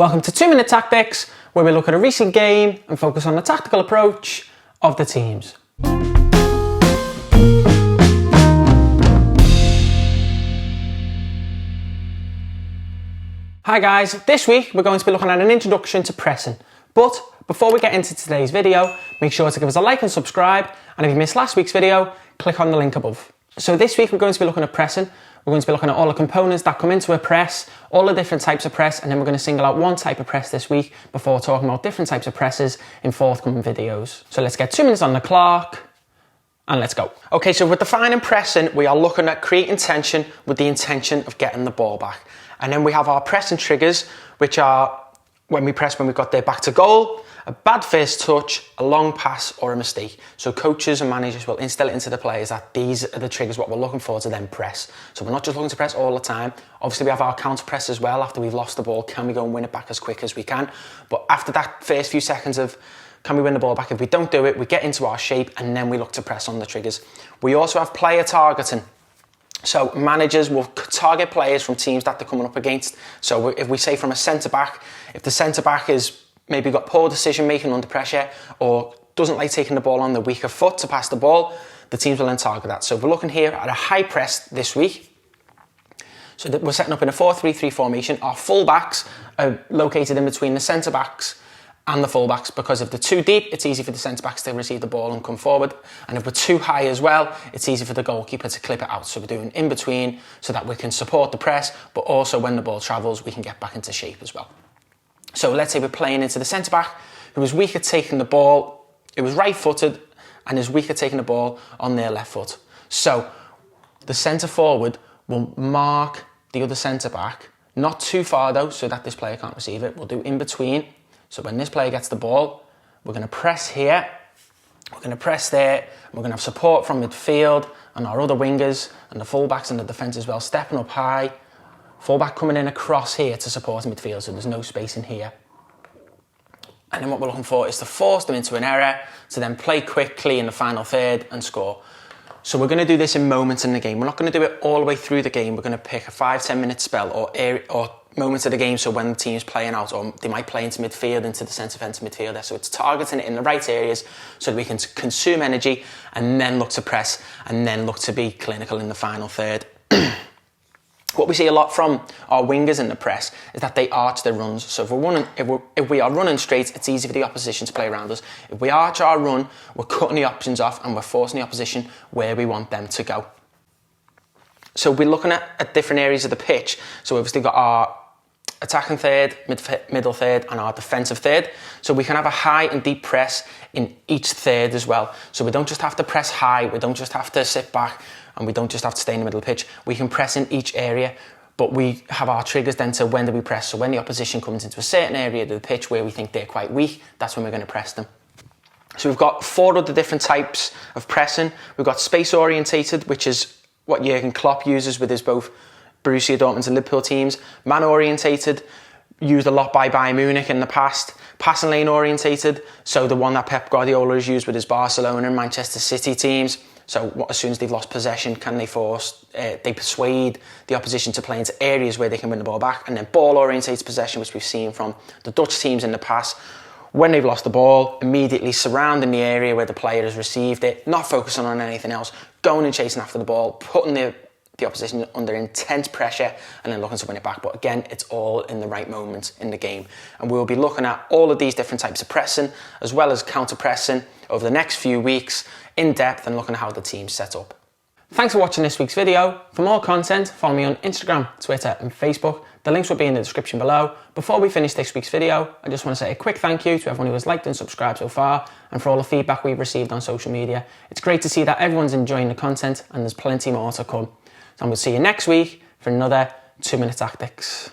Welcome to 2 Minute Tactics, where we look at a recent game and focus on the tactical approach of the teams. Hi guys, this week we're going to be looking at an introduction to pressing. But before we get into today's video, make sure to give us a like and subscribe, and if you missed last week's video, click on the link above. So this week we're going to be looking at pressing. We're going to be looking at all the components that come into a press, all the different types of press, and then we're going to single out one type of press this week before talking about different types of presses in forthcoming videos. So let's get 2 minutes on the clock and let's go. Okay, so with defining pressing, we are looking at creating tension with the intention of getting the ball back. And then we have our pressing triggers, which are when we press when we've got their back to goal, a bad first touch, a long pass, or a mistake. So coaches and managers will instill it into the players that these are the triggers what we're looking for to then press. So we're not just looking to press all the time. Obviously we have our counter press as well. After we've lost the ball, can we go and win it back as quick as we can? But after that first few seconds of can we win the ball back, if we don't do it, we get into our shape and then we look to press on the triggers. We also have player targeting. So managers will target players from teams that they're coming up against. So if we say from a centre-back, if the centre-back is maybe got poor decision making under pressure or doesn't like taking the ball on the weaker foot to pass the ball, the teams will then target that. So we're looking here at a high press this week. So that we're setting up in a 4-3-3 formation. Our full-backs are located in between the centre-backs and the full-backs, because if they're too deep, it's easy for the centre-backs to receive the ball and come forward. And if we're too high as well, it's easy for the goalkeeper to clip it out. So we're doing in between so that we can support the press, but also when the ball travels, we can get back into shape as well. So let's say we're playing into the centre-back who is weak at taking the ball, who is right-footed and is weak at taking the ball on their left foot. So the centre-forward will mark the other centre-back, not too far though, so that this player can't receive it. We'll do in between. So when this player gets the ball, we're going to press here, we're going to press there, and we're going to have support from midfield and our other wingers and the full-backs and the defence as well, stepping up high. Full-back coming in across here to support midfield, so there's no space in here. And then what we're looking for is to force them into an error, to then play quickly in the final third and score. So we're going to do this in moments in the game. We're not going to do it all the way through the game. We're going to pick a 5-10 minute spell or moments of the game, so when the team's playing out, or they might play into midfield, into the centre defence midfielder. So it's targeting it in the right areas so that we can consume energy and then look to press and then look to be clinical in the final third. What we see a lot from our wingers in the press is that they arch their runs. So if we are running straight, it's easy for the opposition to play around us. If we arch our run, we're cutting the options off and we're forcing the opposition where we want them to go. So we're looking at different areas of the pitch. So we've obviously got our attacking third, middle third, and our defensive third. So we can have a high and deep press in each third as well. So we don't just have to press high, we don't just have to sit back, and we don't just have to stay in the middle of the pitch. We can press in each area, but we have our triggers then to when do we press. So when the opposition comes into a certain area of the pitch where we think they're quite weak, that's when we're going to press them. So we've got 4 other different types of pressing. We've got space orientated, which is what Jurgen Klopp uses with his both Borussia Dortmund and Liverpool teams. Man orientated, used a lot by Bayern Munich in the past. Passing lane orientated, so the one that Pep Guardiola has used with his Barcelona and Manchester City teams. So as soon as they've lost possession, can they they persuade the opposition to play into areas where they can win the ball back. And then ball orientated possession, which we've seen from the Dutch teams in the past. When they've lost the ball, immediately surrounding the area where the player has received it, not focusing on anything else, going and chasing after the ball, putting the opposition under intense pressure and then looking to win it back. But again, it's all in the right moment in the game. And we'll be looking at all of these different types of pressing as well as counter pressing over the next few weeks in depth and looking at how the team's set up. Thanks for watching this week's video. For more content, follow me on Instagram, Twitter and Facebook. The links will be in the description below. Before we finish this week's video, I just want to say a quick thank you to everyone who has liked and subscribed so far and for all the feedback we've received on social media. It's great to see that everyone's enjoying the content and there's plenty more to come. And we'll see you next week for another 2 Minute Tactics.